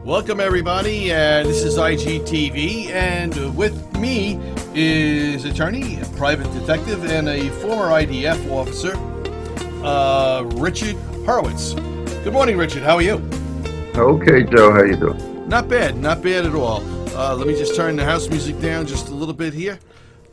Welcome everybody, this is IGTV, and with me is attorney, private detective, and a former IDF officer, Richard Horowitz. Good morning, Richard. How are you? Okay, Joe. How you doing? Not bad at all. Let me just turn the house music down just a little bit here.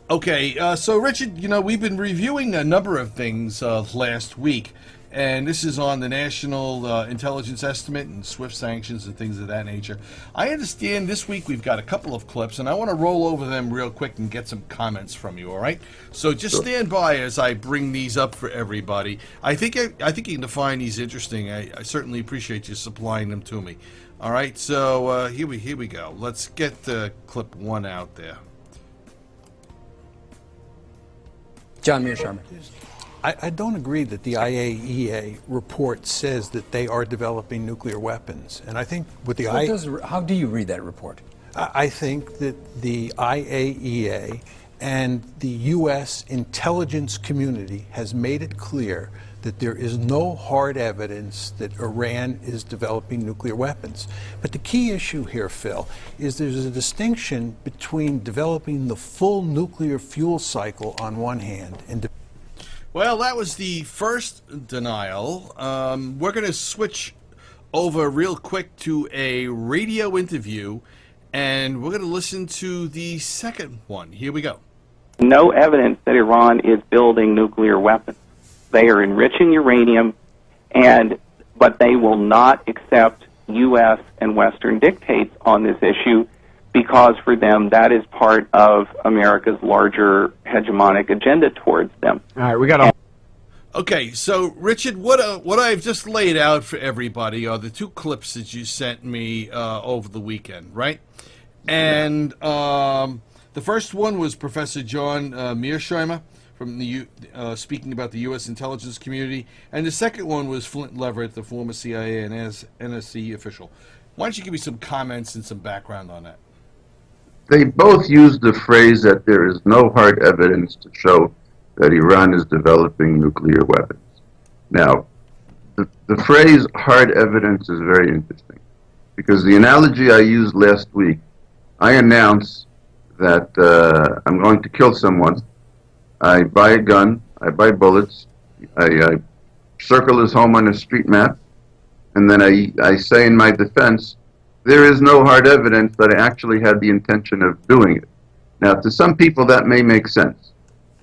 Okay, so Richard, you know, we've been reviewing a number of things last week, and this is on the National Intelligence Estimate and SWIFT sanctions and things of that nature. I understand this week we've got a couple of clips, and I want to roll over them real quick and get some comments from you, all right? So just stand by as I bring these up for everybody. I think you can find these interesting. I certainly appreciate you supplying them to me. All right, so here we go. Let's get clip one out there. John Mearsheimer. I don't agree that the IAEA report says that they are developing nuclear weapons. And I think with the How do you read that report? I think that the IAEA and the U.S. intelligence community has made it clear that there is no hard evidence that Iran is developing nuclear weapons. But the key issue here, Phil, is there's a distinction between developing the full nuclear fuel cycle on one hand and well, that was the first denial. We're going to switch over real quick to a radio interview, and we're going to listen to the second one. Here we go. No evidence that Iran is building nuclear weapons. They are enriching uranium, but they will not accept U.S. and Western dictates on this issue because for them that is part of America's larger hegemonic agenda towards them. All right, we got to. Okay, so Richard, what I've just laid out for everybody are the two clips that you sent me over the weekend, right? And the first one was Professor John Mearsheimer from the speaking about the U.S. intelligence community, and the second one was Flynt Leverett, the former CIA and NSC official. Why don't you give me some comments and some background on that? They both used the phrase that there is no hard evidence to show that Iran is developing nuclear weapons. Now, the phrase hard evidence is very interesting because the analogy I used last week, I announce that I'm going to kill someone. I buy a gun, I buy bullets, I circle his home on a street map, and then I say in my defense, there is no hard evidence that I actually had the intention of doing it. Now, to some people that may make sense.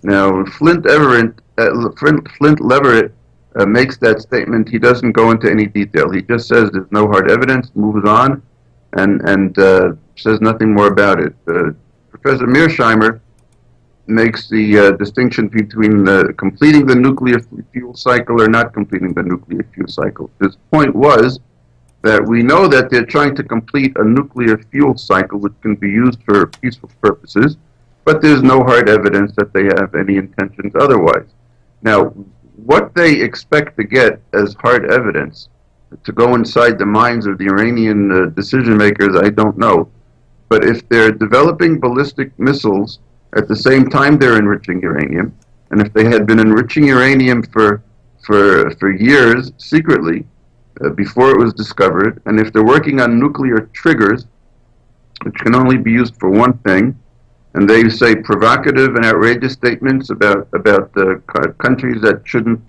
Now, Flynt Leverett makes that statement. He doesn't go into any detail. He just says there's no hard evidence, moves on, and says nothing more about it. Professor Mearsheimer makes the distinction between completing the nuclear fuel cycle or not completing the nuclear fuel cycle. His point was that we know that they're trying to complete a nuclear fuel cycle which can be used for peaceful purposes, but there's no hard evidence that they have any intentions otherwise. Now, what they expect to get as hard evidence to go inside the minds of the Iranian decision makers, I don't know. But if they're developing ballistic missiles at the same time they're enriching uranium, and if they had been enriching uranium for years secretly before it was discovered, and if they're working on nuclear triggers, which can only be used for one thing, and they say provocative and outrageous statements about countries that shouldn't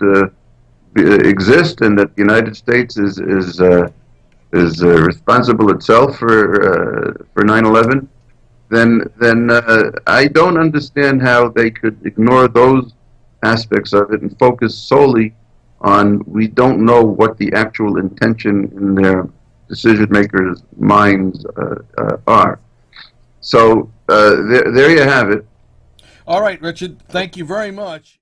exist, and that the United States is responsible itself for 9/11, then I don't understand how they could ignore those aspects of it and focus solely on we don't know what the actual intention in their decision makers' minds are. So there you have it. All right, Richard, thank you very much.